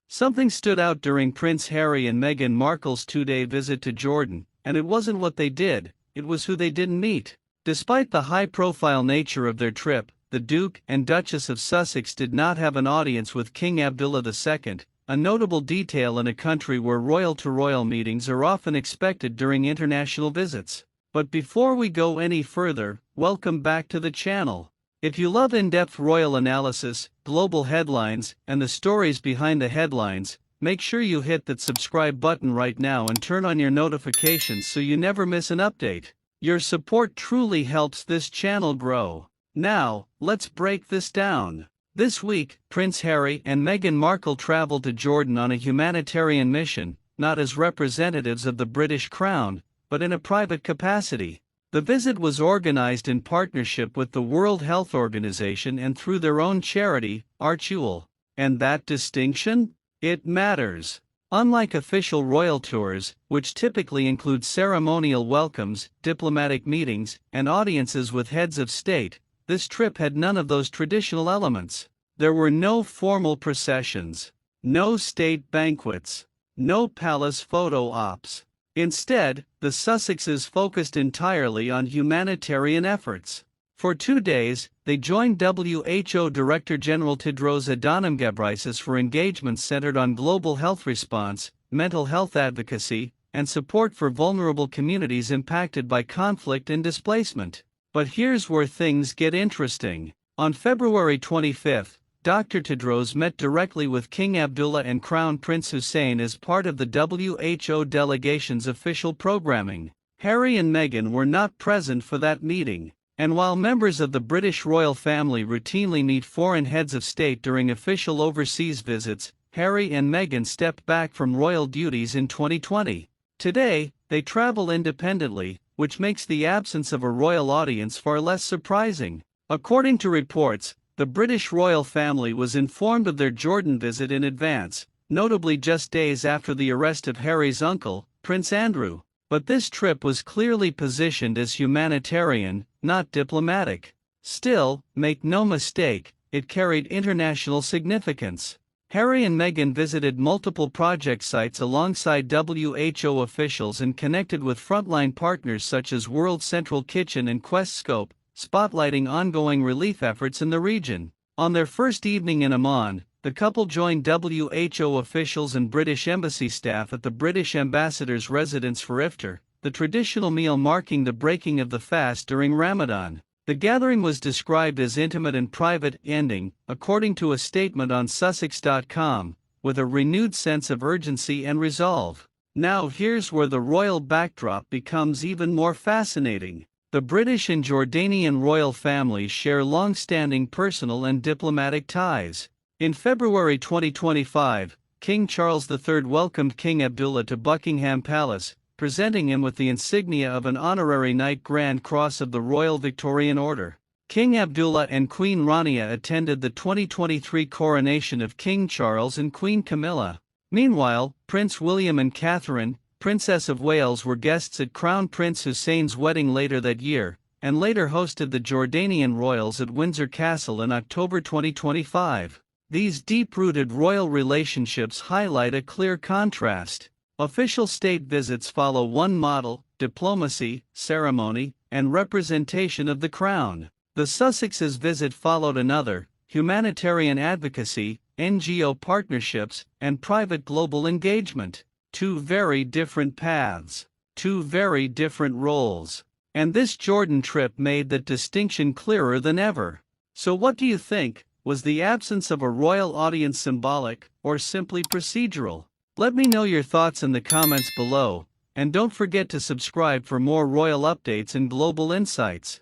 Something stood out during Prince Harry and Meghan Markle's two-day visit to Jordan, and it wasn't what they did, it was who they didn't meet. Despite the high-profile nature of their trip, the Duke and Duchess of Sussex did not have an audience with King Abdullah II, a notable detail in a country where royal-to-royal meetings are often expected during international visits. But before we go any further, welcome back to the channel. If you love in-depth royal analysis, global headlines, and the stories behind the headlines, make sure you hit that subscribe button right now and turn on your notifications so you never miss an update. Your support truly helps this channel grow. Now, let's break this down. This week, Prince Harry and Meghan Markle traveled to Jordan on a humanitarian mission, not as representatives of the British Crown, but in a private capacity. The visit was organized in partnership with the World Health Organization and through their own charity, Archewell. And that distinction? It matters. Unlike official royal tours, which typically include ceremonial welcomes, diplomatic meetings, and audiences with heads of state, this trip had none of those traditional elements. There were no formal processions, no state banquets, no palace photo ops. Instead, the Sussexes focused entirely on humanitarian efforts. For 2 days, they joined WHO Director General Tedros Adhanom Ghebreyesus for engagements centered on global health response, mental health advocacy, and support for vulnerable communities impacted by conflict and displacement. But here's where things get interesting. On February 25, Dr. Tedros met directly with King Abdullah and Crown Prince Hussein as part of the WHO delegation's official programming. Harry and Meghan were not present for that meeting, and while members of the British royal family routinely meet foreign heads of state during official overseas visits, Harry and Meghan stepped back from royal duties in 2020. Today, they travel independently, which makes the absence of a royal audience far less surprising. According to reports, the British royal family was informed of their Jordan visit in advance, notably just days after the arrest of Harry's uncle, Prince Andrew. But this trip was clearly positioned as humanitarian, not diplomatic. Still, make no mistake, it carried international significance. Harry and Meghan visited multiple project sites alongside WHO officials and connected with frontline partners such as World Central Kitchen and QuestScope, spotlighting ongoing relief efforts in the region. On their first evening in Amman, the couple joined WHO officials and British embassy staff at the British ambassador's residence for iftar, the traditional meal marking the breaking of the fast during Ramadan. The gathering was described as intimate and private, ending, according to a statement on Sussex.com, with a renewed sense of urgency and resolve. Now here's where the royal backdrop becomes even more fascinating. The British and Jordanian royal families share long-standing personal and diplomatic ties. In February 2025, King Charles III welcomed King Abdullah to Buckingham Palace, presenting him with the insignia of an honorary Knight Grand Cross of the Royal Victorian Order. King Abdullah and Queen Rania attended the 2023 coronation of King Charles and Queen Camilla. Meanwhile, Prince William and Catherine, Princess of Wales, were guests at Crown Prince Hussein's wedding later that year, and later hosted the Jordanian royals at Windsor Castle in October 2025. These deep-rooted royal relationships highlight a clear contrast. Official state visits follow one model: diplomacy, ceremony, and representation of the crown. The Sussexes' visit followed another: humanitarian advocacy, NGO partnerships, and private global engagement. Two very different paths, two very different roles. And this Jordan trip made that distinction clearer than ever. So what do you think? Was the absence of a royal audience symbolic, or simply procedural? Let me know your thoughts in the comments below, and don't forget to subscribe for more royal updates and global insights.